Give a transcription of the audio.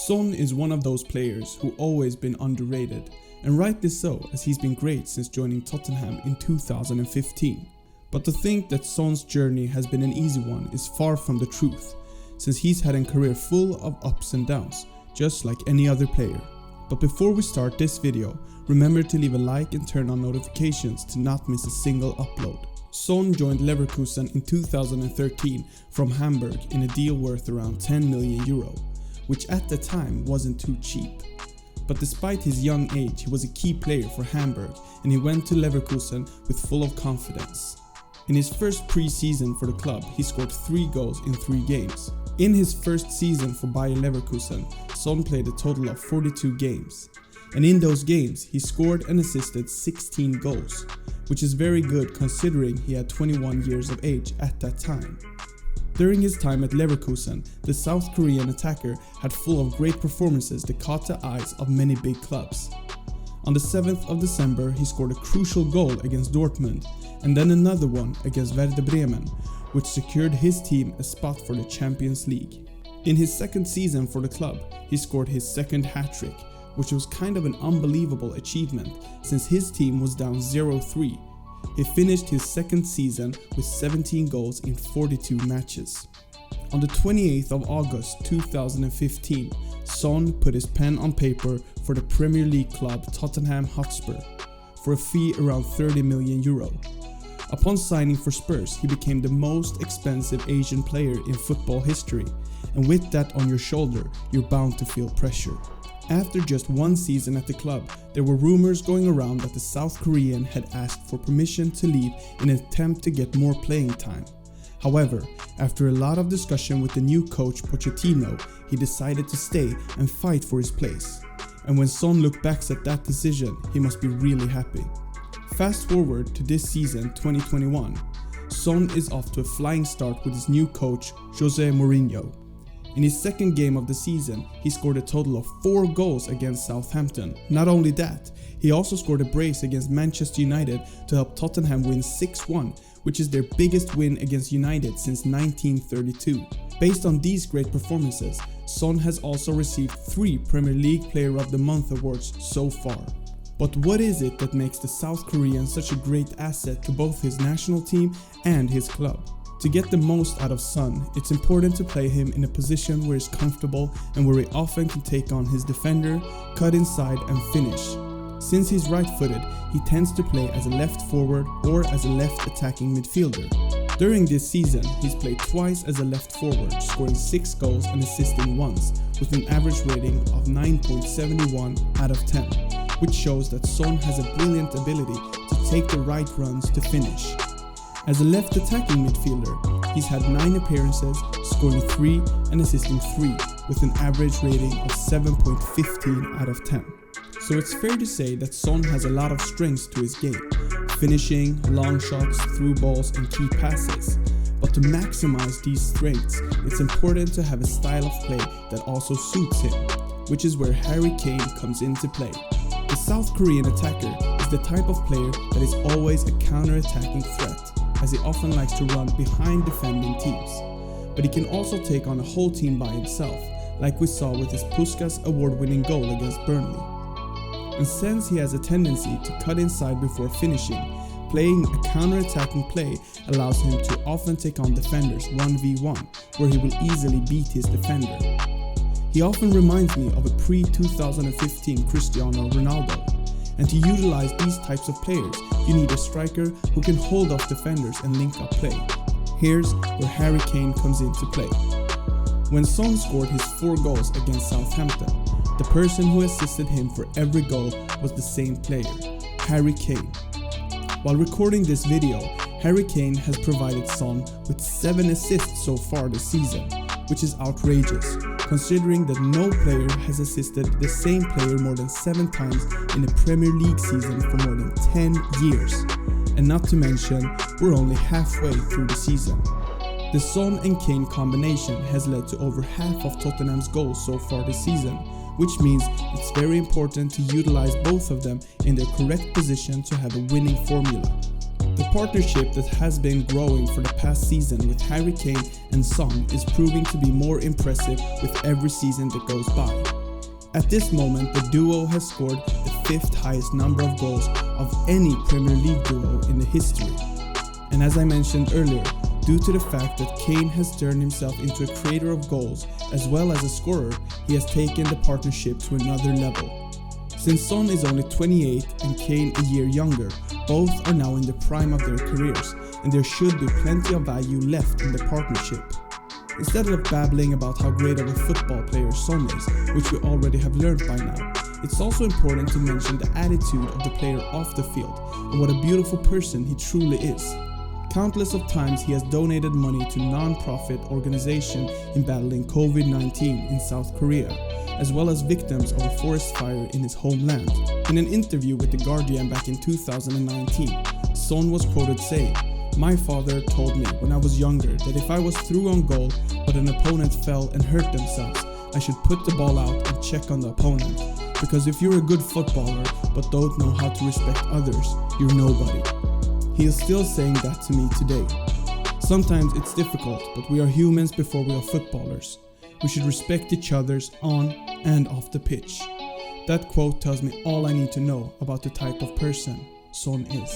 Son is one of those players who always been underrated, and rightly so, as he's been great since joining Tottenham in 2015. But to think that Son's journey has been an easy one is far from the truth, since he's had a career full of ups and downs, just like any other player. But before we start this video, remember to leave a like and turn on notifications to not miss a single upload. Son joined Leverkusen in 2013 from Hamburg in a deal worth around 10 million euro, which at the time wasn't too cheap. But despite his young age, he was a key player for Hamburg, and he went to Leverkusen with full of confidence. In his first pre-season for the club, he scored 3 goals in 3 games. In his first season for Bayer Leverkusen, Son played a total of 42 games. And in those games, he scored and assisted 16 goals, which is very good considering he had 21 years of age at that time. During his time at Leverkusen, the South Korean attacker had full of great performances that caught the eyes of many big clubs. On the 7th of December, he scored a crucial goal against Dortmund, and then another one against Werder Bremen, which secured his team a spot for the Champions League. In his second season for the club, he scored his second hat-trick, which was kind of an unbelievable achievement since his team was down 0-3. He finished his second season with 17 goals in 42 matches. On the 28th of August 2015, Son put his pen on paper for the Premier League club Tottenham Hotspur for a fee around 30 million euro. Upon signing for Spurs, he became the most expensive Asian player in football history, and with that on your shoulder, you're bound to feel pressure. After just one season at the club, there were rumors going around that the South Korean had asked for permission to leave in an attempt to get more playing time. However, after a lot of discussion with the new coach Pochettino, he decided to stay and fight for his place. And when Son looked back at that decision, he must be really happy. Fast forward to this season 2021, Son is off to a flying start with his new coach Jose Mourinho. In his second game of the season, he scored a total of 4 goals against Southampton. Not only that, he also scored a brace against Manchester United to help Tottenham win 6-1, which is their biggest win against United since 1932. Based on these great performances, Son has also received 3 Premier League Player of the Month awards so far. But what is it that makes the South Korean such a great asset to both his national team and his club? To get the most out of Son, it's important to play him in a position where he's comfortable and where he often can take on his defender, cut inside and finish. Since he's right-footed, he tends to play as a left forward or as a left attacking midfielder. During this season, he's played twice as a left forward, scoring 6 goals and assisting once, with an average rating of 9.71 out of 10, which shows that Son has a brilliant ability to take the right runs to finish. As a left attacking midfielder, he's had 9 appearances, scoring 3 and assisting 3, with an average rating of 7.15 out of 10. So it's fair to say that Son has a lot of strengths to his game, finishing, long shots, through balls and key passes. But to maximize these strengths, it's important to have a style of play that also suits him, which is where Harry Kane comes into play. The South Korean attacker is the type of player that is always a counter-attacking threat, as he often likes to run behind defending teams. But he can also take on a whole team by himself, like we saw with his Puskas award-winning goal against Burnley. And since he has a tendency to cut inside before finishing, playing a counter-attacking play allows him to often take on defenders 1v1, where he will easily beat his defender. He often reminds me of a pre-2015 Cristiano Ronaldo. And to utilize these types of players, you need a striker who can hold off defenders and link up play. Here's where Harry Kane comes into play. When Son scored his 4 goals against Southampton, the person who assisted him for every goal was the same player, Harry Kane. While recording this video, Harry Kane has provided Son with 7 assists so far this season, which is outrageous, considering that no player has assisted the same player more than 7 times in a Premier League season for more than 10 years. And not to mention, we're only halfway through the season. The Son and Kane combination has led to over half of Tottenham's goals so far this season, which means it's very important to utilize both of them in their correct position to have a winning formula. The partnership that has been growing for the past season with Harry Kane and Son is proving to be more impressive with every season that goes by. At this moment, the duo has scored the 5th highest number of goals of any Premier League duo in the history. And as I mentioned earlier, due to the fact that Kane has turned himself into a creator of goals as well as a scorer, he has taken the partnership to another level. Since Son is only 28 and Kane a year younger, both are now in the prime of their careers, and there should be plenty of value left in the partnership. Instead of babbling about how great of a football player Son is, which we already have learned by now, it's also important to mention the attitude of the player off the field and what a beautiful person he truly is. Countless of times he has donated money to non-profit organizations in battling COVID-19 in South Korea, as well as victims of a forest fire in his homeland. In an interview with The Guardian back in 2019, Son was quoted saying, "My father told me when I was younger that if I was through on goal but an opponent fell and hurt themselves, I should put the ball out and check on the opponent. Because if you're a good footballer but don't know how to respect others, you're nobody." He is still saying that to me today. Sometimes it's difficult, but we are humans before we are footballers. We should respect each other's on and off the pitch. That quote tells me all I need to know about the type of person Son is.